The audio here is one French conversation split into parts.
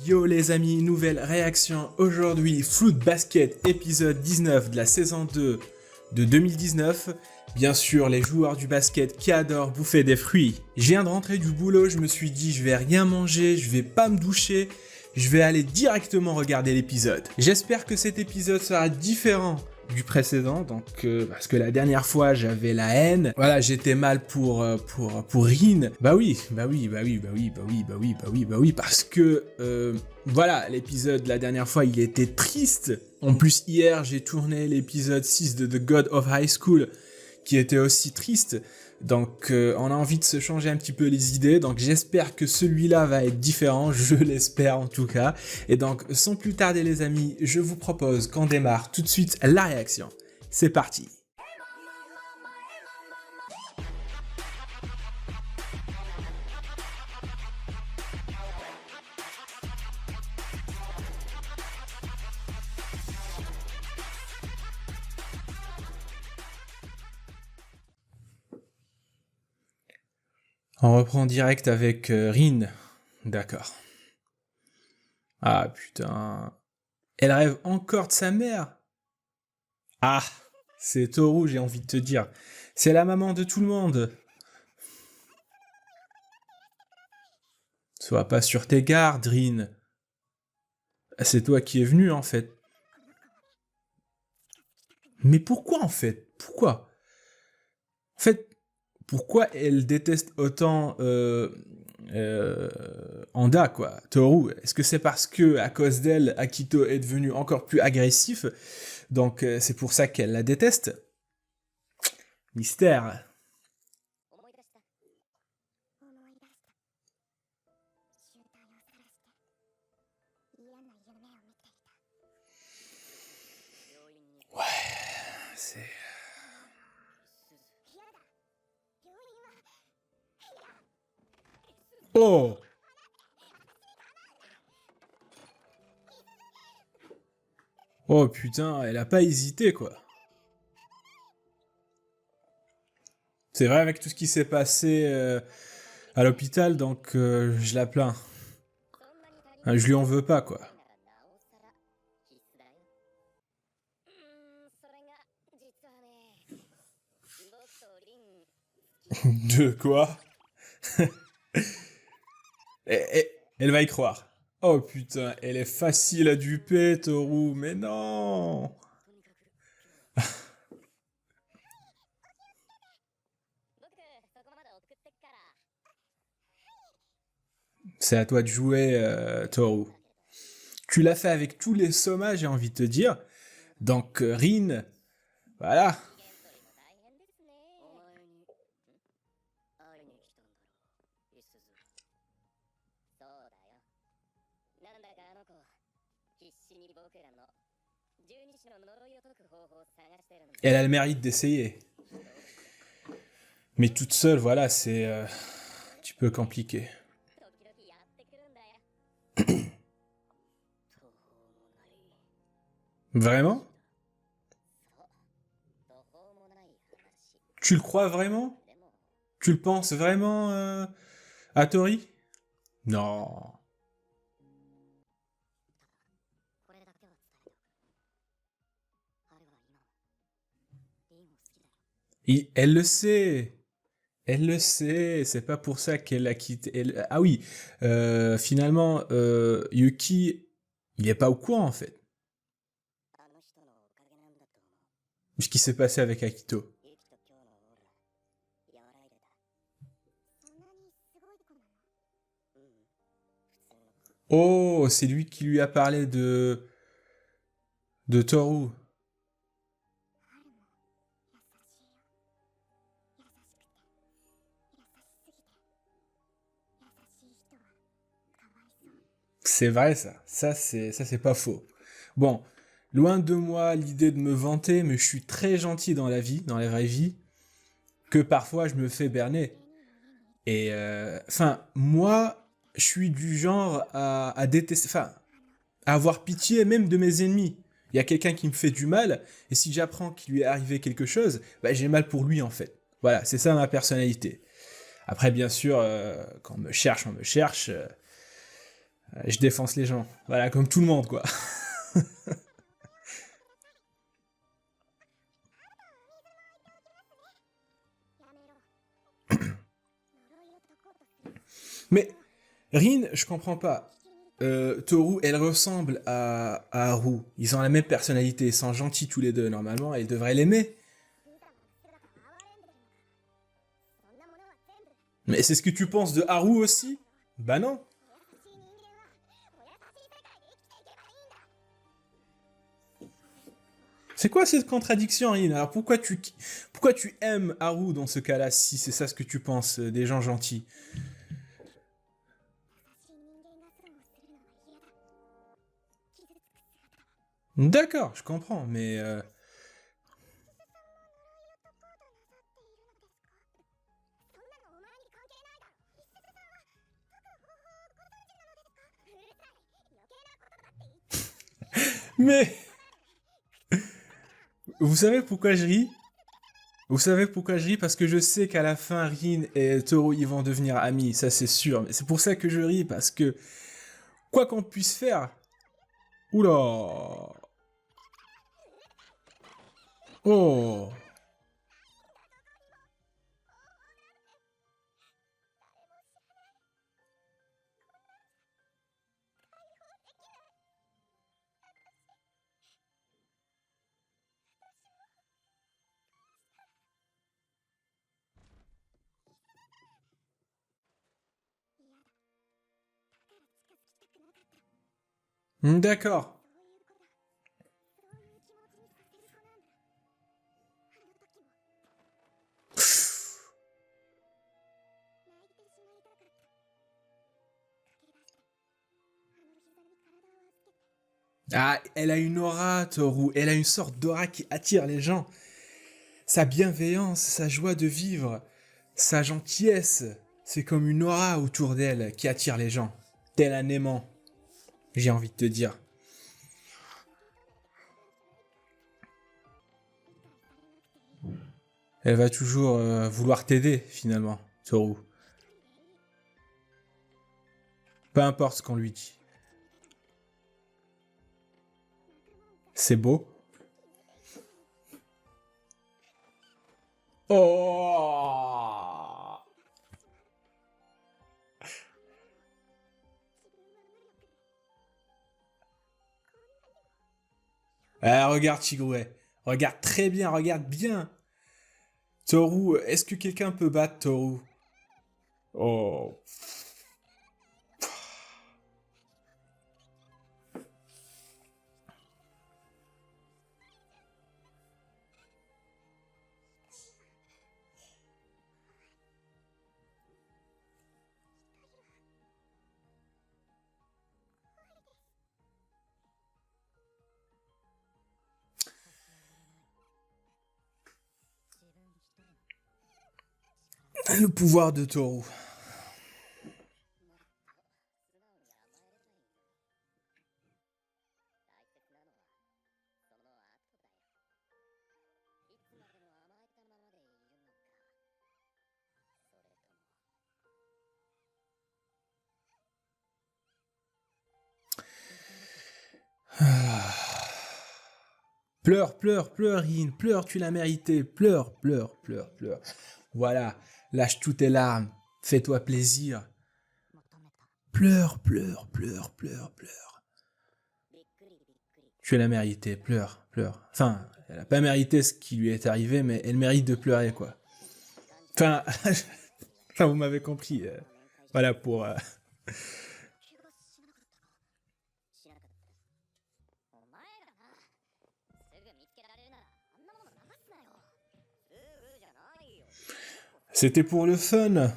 Yo les amis, nouvelle réaction aujourd'hui, Fruit Basket épisode 19 de la saison 2 de 2019. Bien sûr, les joueurs du basket qui adorent bouffer des fruits. Je viens de rentrer du boulot, je me suis dit je vais rien manger, je vais pas me doucher, je vais aller directement regarder l'épisode. J'espère que cet épisode sera différent du précédent, donc parce que la dernière fois j'avais la haine, voilà, j'étais mal pour Rin. Bah oui, parce que voilà, l'épisode de la dernière fois il était triste. En plus hier j'ai tourné l'épisode 6 de The God of High School qui était aussi triste. Donc on a envie de se changer un petit peu les idées, donc j'espère que celui-là va être différent, je l'espère en tout cas. Et donc sans plus tarder les amis, je vous propose qu'on démarre tout de suite la réaction. C'est parti. On reprend direct avec Rin. D'accord. Ah putain. Elle rêve encore de sa mère. Ah, c'est Toru, j'ai envie de te dire. C'est la maman de tout le monde. Sois pas sur tes gardes, Rin. C'est toi qui es venu en fait. Mais pourquoi en fait? Pourquoi? En fait, pourquoi elle déteste autant Anda, quoi, Toru? Est-ce que c'est parce que, à cause d'elle, Akito est devenu encore plus agressif, donc c'est pour ça qu'elle la déteste? Mystère. Ouais, c'est... Oh! Oh putain, elle a pas hésité, quoi. C'est vrai, avec tout ce qui s'est passé à l'hôpital, donc je la plains. Je lui en veux pas, quoi. De quoi? Elle va y croire. Oh putain, elle est facile à duper, Toru, mais non! C'est à toi de jouer, Toru. Tu l'as fait avec tous les Soma, j'ai envie de te dire. Donc, Rin, voilà. Elle a le mérite d'essayer. Mais toute seule, voilà, c'est un petit peu compliqué. Vraiment? Tu le crois vraiment? Tu le penses vraiment, à Tori? Non. Elle le sait. Elle le sait, c'est pas pour ça qu'elle a quitté. Ah oui, finalement, Yuki, il est pas au courant en fait. Ce qui s'est passé avec Akito. Oh, c'est lui qui lui a parlé de Toru. C'est vrai ça. Ça c'est pas faux. Bon, loin de moi l'idée de me vanter, mais je suis très gentil dans la vie, dans la vraie vie, que parfois je me fais berner. Et enfin, moi, je suis du genre à détester, enfin, à avoir pitié même de mes ennemis. Il y a quelqu'un qui me fait du mal, et si j'apprends qu'il lui est arrivé quelque chose, bah, j'ai mal pour lui en fait. Voilà, c'est ça ma personnalité. Après, bien sûr, quand on me cherche, Je défonce les gens. Voilà, comme tout le monde, quoi. Mais, Rin, je comprends pas. Toru, elle ressemble à Haru. Ils ont la même personnalité, ils sont gentils tous les deux. Normalement, elle devrait l'aimer. Mais c'est ce que tu penses de Haru aussi? Bah non. C'est quoi cette contradiction, Rin? Alors pourquoi tu aimes Haru dans ce cas-là, si c'est ça ce que tu penses, des gens gentils? D'accord, je comprends, mais mais vous savez pourquoi je ris? Vous savez pourquoi je ris? Parce que je sais qu'à la fin, Rin et Toru ils vont devenir amis, ça c'est sûr. Mais c'est pour ça que je ris, parce que quoi qu'on puisse faire, oula, oh, d'accord. Ah, elle a une aura, Toru. Elle a une sorte d'aura qui attire les gens. Sa bienveillance, sa joie de vivre, sa gentillesse. C'est comme une aura autour d'elle qui attire les gens. Tel un aimant, j'ai envie de te dire. Elle va toujours vouloir t'aider, finalement, Toru. Peu importe ce qu'on lui dit. C'est beau. Oh, ah, regarde Chigurh. Regarde très bien, regarde bien. Toru, est-ce que quelqu'un peut battre Toru? Oh. Le pouvoir de Toru. Pleure, pleure, pleure, Rin, pleure, tu l'as mérité. Pleure, pleure, pleure, pleure. Voilà, lâche toutes tes larmes. Fais-toi plaisir. Pleure, pleure, pleure, pleure, pleure. Tu l'as mérité, pleure, pleure. Enfin, elle a pas mérité ce qui lui est arrivé, mais elle mérite de pleurer, quoi. Enfin, enfin vous m'avez compris. Voilà pour... C'était pour le fun.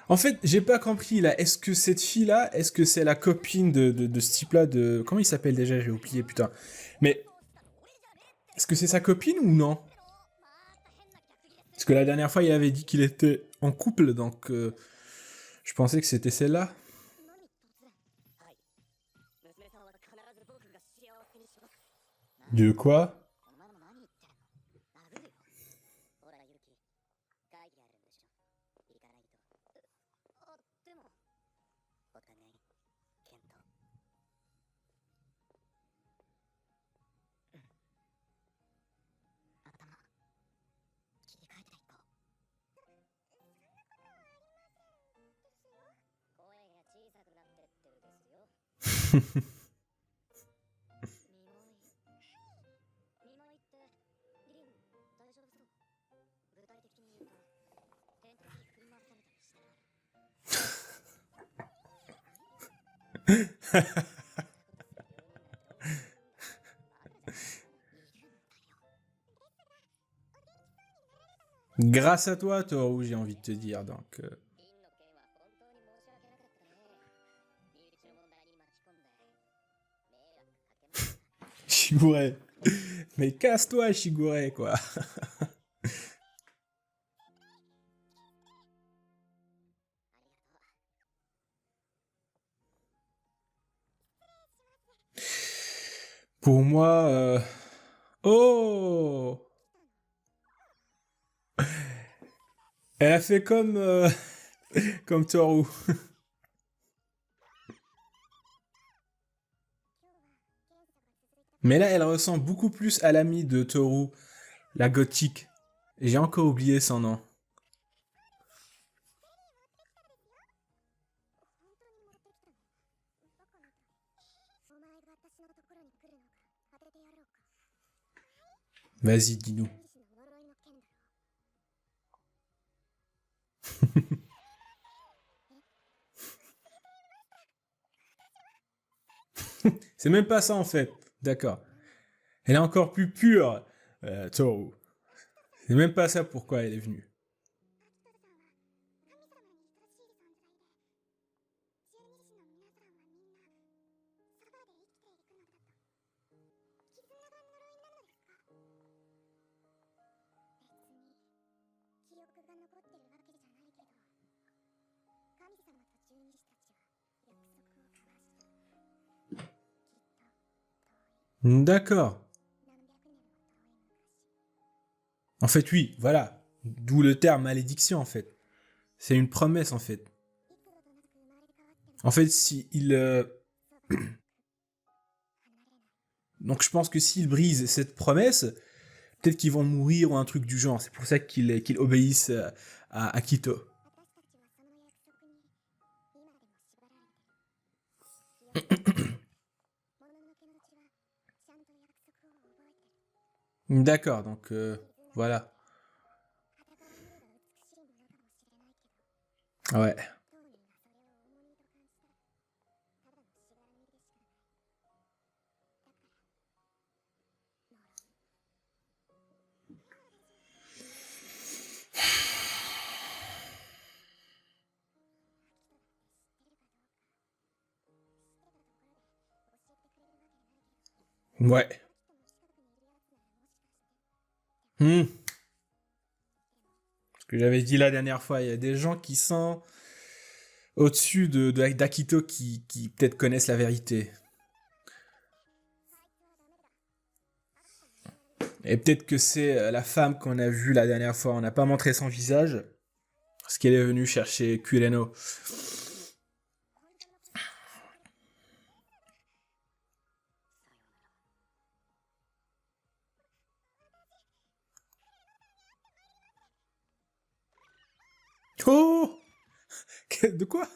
En fait, j'ai pas compris là. Est-ce que cette fille-là, est-ce que c'est la copine de ce type-là de... Comment il s'appelle déjà? J'ai oublié, putain. Mais est-ce que c'est sa copine ou non? Parce que la dernière fois, il avait dit qu'il était en couple, donc je pensais que c'était celle-là. De quoi? Grâce à toi, Toru, j'ai envie de te dire, donc... Shigure. Mais casse-toi, Shigure, quoi. Pour moi... Oh! Elle a fait comme... comme Toru. Mais là, elle ressemble beaucoup plus à l'amie de Toru, la gothique. J'ai encore oublié son nom. Vas-y, dis-nous. C'est même pas ça en fait. D'accord. Elle est encore plus pure, Toru. C'est même pas ça pourquoi elle est venue. D'accord. En fait, oui, voilà. D'où le terme malédiction, en fait. C'est une promesse, en fait. En fait, si il... Donc, je pense que s'ils brisent cette promesse, peut-être qu'ils vont mourir ou un truc du genre. C'est pour ça qu'ils obéissent à Akito. D'accord, donc voilà. Ouais. Ouais. Hmm. Ce que j'avais dit la dernière fois, il y a des gens qui sont au-dessus d'Akito qui peut-être connaissent la vérité. Et peut-être que c'est la femme qu'on a vue la dernière fois. On n'a pas montré son visage. Parce qu'elle est venue chercher Kureno. Oh! De quoi?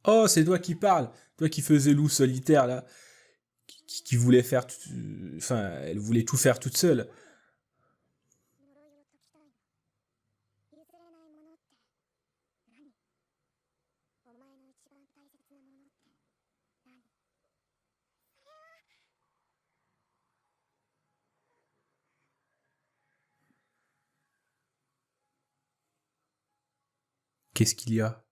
Oh, c'est toi qui parles. Toi qui faisais loup solitaire, là. Qui voulait faire... Enfin, elle voulait tout faire toute seule. Qu'est-ce qu'il y a?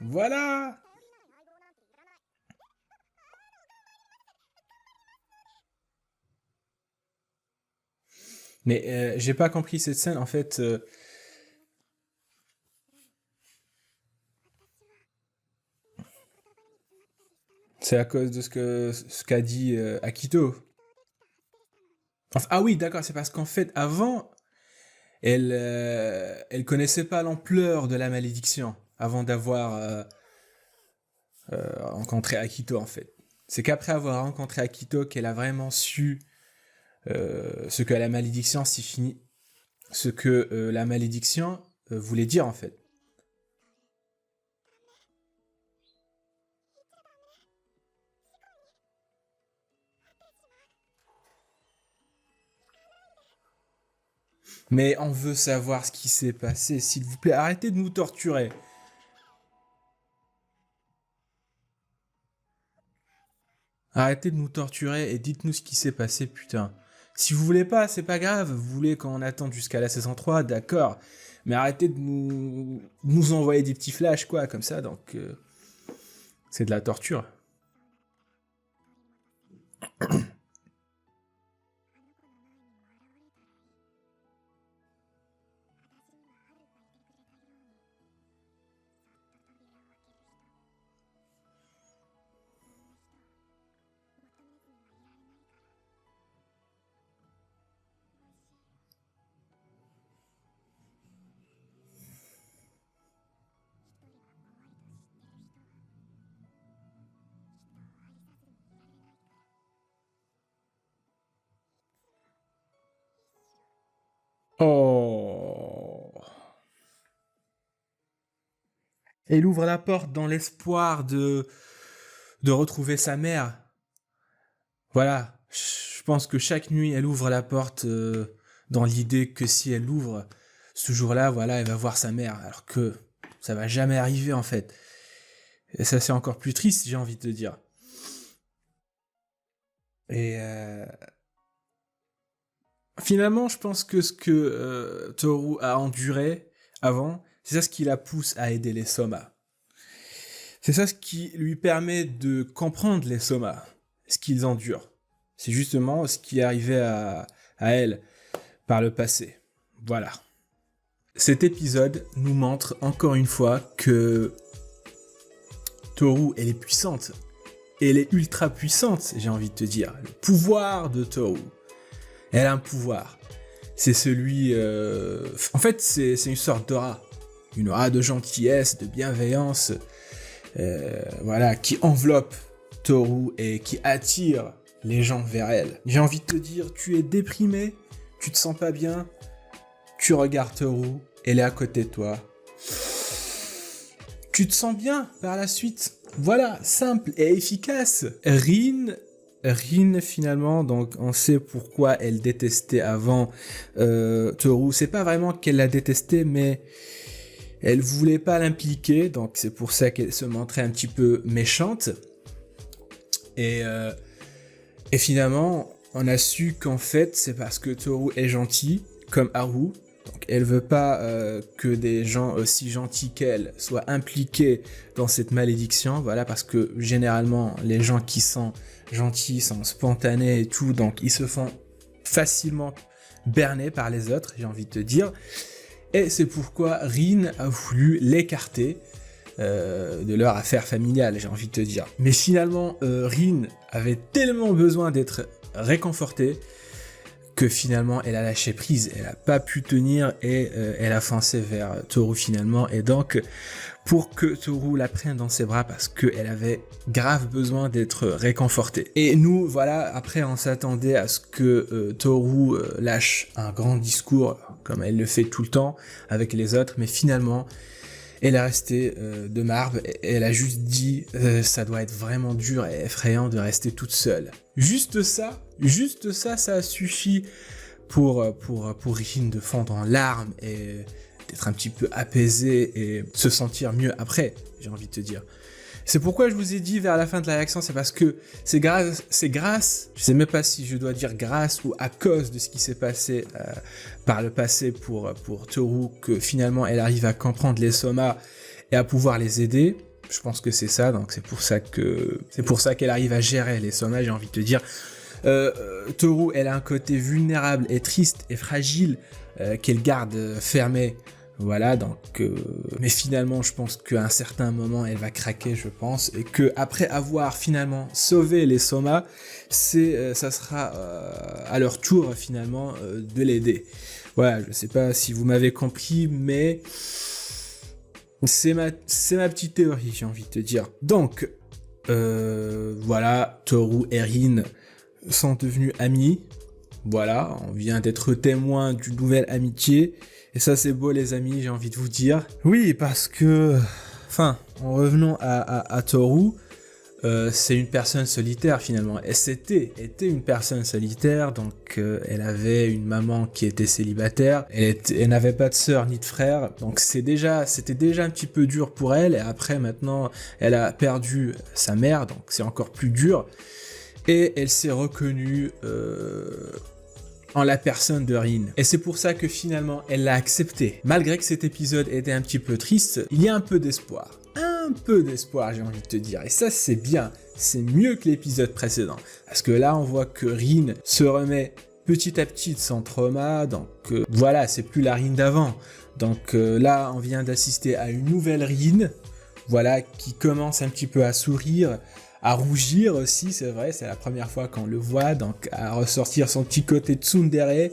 Voilà! Mais j'ai pas compris cette scène, en fait. C'est à cause de ce qu'a dit Akito. Enfin, ah oui, d'accord, c'est parce qu'en fait, avant, elle connaissait pas l'ampleur de la malédiction avant d'avoir rencontré Akito en fait. C'est qu'après avoir rencontré Akito qu'elle a vraiment su ce que la malédiction ce que la malédiction voulait dire en fait. Mais on veut savoir ce qui s'est passé, s'il vous plaît, arrêtez de nous torturer. Arrêtez de nous torturer et dites-nous ce qui s'est passé, putain. Si vous voulez pas, c'est pas grave. Vous voulez qu'on attende jusqu'à la saison 3, d'accord. Mais arrêtez de nous envoyer des petits flashs, quoi, comme ça, donc... c'est de la torture. Oh. Elle ouvre la porte dans l'espoir de retrouver sa mère. Voilà, je pense que chaque nuit, elle ouvre la porte dans l'idée que si elle l'ouvre, ce jour-là, voilà, elle va voir sa mère, alors que ça va jamais arriver en fait. Et ça, c'est encore plus triste, j'ai envie de te dire. Et finalement, je pense que ce que Toru a enduré avant, c'est ça ce qui la pousse à aider les Soma. C'est ça ce qui lui permet de comprendre les Soma, ce qu'ils endurent. C'est justement ce qui est arrivé à elle par le passé. Voilà. Cet épisode nous montre encore une fois que Toru, elle est puissante. Elle est ultra puissante, j'ai envie de te dire. Le pouvoir de Toru. Elle a un pouvoir. C'est celui... En fait, c'est une sorte d'aura. Une aura de gentillesse, de bienveillance, voilà, qui enveloppe Toru et qui attire les gens vers elle. J'ai envie de te dire, tu es déprimé, tu te sens pas bien, tu regardes Toru, elle est à côté de toi. Tu te sens bien par la suite. Voilà, simple et efficace. Rin, finalement, donc on sait pourquoi elle détestait avant Toru. C'est pas vraiment qu'elle la détestait, mais elle voulait pas l'impliquer, donc c'est pour ça qu'elle se montrait un petit peu méchante. Et finalement, on a su qu'en fait, c'est parce que Toru est gentil, comme Haru. Donc elle veut pas que des gens aussi gentils qu'elle soient impliqués dans cette malédiction, voilà, parce que généralement, les gens qui sont gentils sont spontanés et tout, donc ils se font facilement berner par les autres, j'ai envie de te dire. Et c'est pourquoi Rin a voulu l'écarter de leur affaire familiale, j'ai envie de te dire. Mais finalement, Rin avait tellement besoin d'être réconfortée que finalement, elle a lâché prise. Elle n'a pas pu tenir et elle a foncé vers Toru finalement. Et donc, pour que Toru la prenne dans ses bras parce qu'elle avait grave besoin d'être réconfortée. Et nous, voilà, après on s'attendait à ce que Toru lâche un grand discours, comme elle le fait tout le temps avec les autres, mais finalement, elle est restée de marbre et elle a juste dit ça doit être vraiment dur et effrayant de rester toute seule. Juste ça, ça a suffi pour Rin de fondre en larmes et d'être un petit peu apaisé et se sentir mieux après, j'ai envie de te dire. C'est pourquoi je vous ai dit vers la fin de la réaction, c'est parce que c'est grâce, je sais même pas si je dois dire grâce ou à cause de ce qui s'est passé par le passé pour Toru, que finalement elle arrive à comprendre les Soma et à pouvoir les aider. Je pense que c'est ça, donc c'est pour ça qu'elle arrive à gérer les Soma, j'ai envie de te dire. Toru, elle a un côté vulnérable et triste et fragile qu'elle garde fermé Voilà, donc, mais finalement, je pense qu'à un certain moment, elle va craquer, je pense, et que après avoir finalement sauvé les Soma, ça sera à leur tour finalement de l'aider. Voilà, je sais pas si vous m'avez compris, mais c'est ma petite théorie, j'ai envie de te dire. Donc, voilà, Toru et Rin sont devenus amis. Voilà, on vient d'être témoin d'une nouvelle amitié. Et ça, c'est beau, les amis, j'ai envie de vous dire. Oui, parce que... Enfin, en revenant à Toru, c'est une personne solitaire, finalement. Et était une personne solitaire, donc elle avait une maman qui était célibataire. Elle n'avait pas de sœur ni de frère, donc c'était déjà un petit peu dur pour elle. Et après, maintenant, elle a perdu sa mère, donc c'est encore plus dur. Et elle s'est reconnue... en la personne de Rin. Et c'est pour ça que finalement, elle l'a accepté. Malgré que cet épisode était un petit peu triste, il y a un peu d'espoir. Un peu d'espoir, j'ai envie de te dire. Et ça, c'est bien. C'est mieux que l'épisode précédent. Parce que là, on voit que Rin se remet petit à petit de son trauma. Donc voilà, c'est plus la Rin d'avant. Donc là, on vient d'assister à une nouvelle Rin. Voilà, qui commence un petit peu à sourire, à rougir aussi, c'est vrai, c'est la première fois qu'on le voit, donc à ressortir son petit côté tsundere.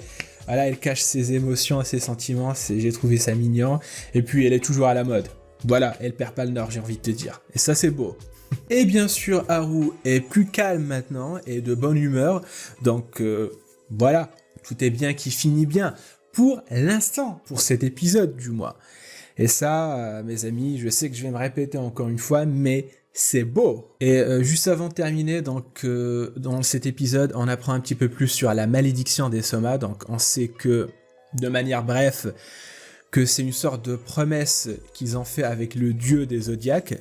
Voilà, elle cache ses émotions, ses sentiments, j'ai trouvé ça mignon. Et puis elle est toujours à la mode. Voilà, elle perd pas le nord, j'ai envie de te dire. Et ça, c'est beau. Et bien sûr, Haru est plus calme maintenant et de bonne humeur. Donc voilà, tout est bien qui finit bien. Pour l'instant, pour cet épisode du mois. Et ça, mes amis, je sais que je vais me répéter encore une fois, mais c'est beau. Et juste avant de terminer, donc dans cet épisode, on apprend un petit peu plus sur la malédiction des Soma. Donc on sait que, de manière brève, que c'est une sorte de promesse qu'ils ont fait avec le dieu des zodiaques.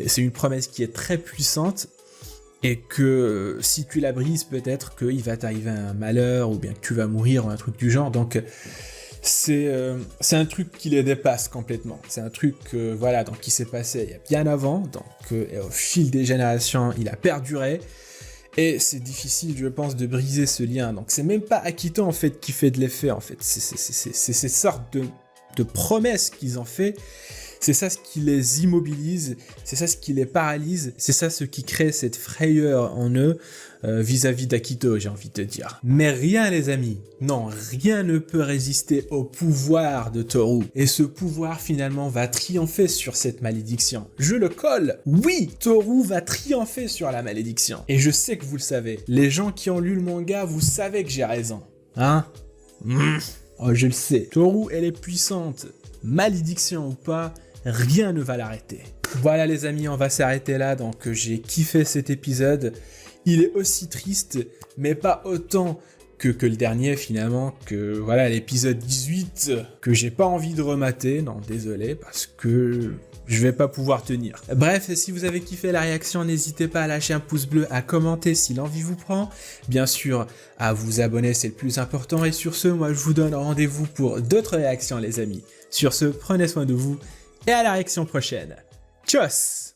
C'est une promesse qui est très puissante et que si tu la brises, peut-être qu'il va t'arriver un malheur ou bien que tu vas mourir ou un truc du genre. Donc c'est un truc qui les dépasse complètement. C'est un truc voilà, donc qui s'est passé il y a bien avant, donc au fil des générations, il a perduré. Et c'est difficile, je pense, de briser ce lien. Donc c'est même pas Akito en fait qui fait de l'effet en fait. C'est ces sortes de promesses qu'ils ont fait. C'est ça ce qui les immobilise, c'est ça ce qui les paralyse, c'est ça ce qui crée cette frayeur en eux vis-à-vis d'Akito, j'ai envie de te dire. Mais rien, les amis, non, rien ne peut résister au pouvoir de Toru. Et ce pouvoir, finalement, va triompher sur cette malédiction. Je le colle. Oui, Toru va triompher sur la malédiction. Et je sais que vous le savez. Les gens qui ont lu le manga, vous savez que j'ai raison. Hein? Oh, je le sais. Toru, elle est puissante. Malédiction ou pas, rien ne va l'arrêter. Voilà les amis, on va s'arrêter là, donc j'ai kiffé cet épisode. Il est aussi triste, mais pas autant que le dernier finalement, que voilà l'épisode 18, que j'ai pas envie de remater, non désolé, parce que je vais pas pouvoir tenir. Bref, si vous avez kiffé la réaction, n'hésitez pas à lâcher un pouce bleu, à commenter si l'envie vous prend, bien sûr à vous abonner, c'est le plus important, et sur ce, moi je vous donne rendez-vous pour d'autres réactions les amis. Sur ce, prenez soin de vous, et à la réaction prochaine. Tchuss!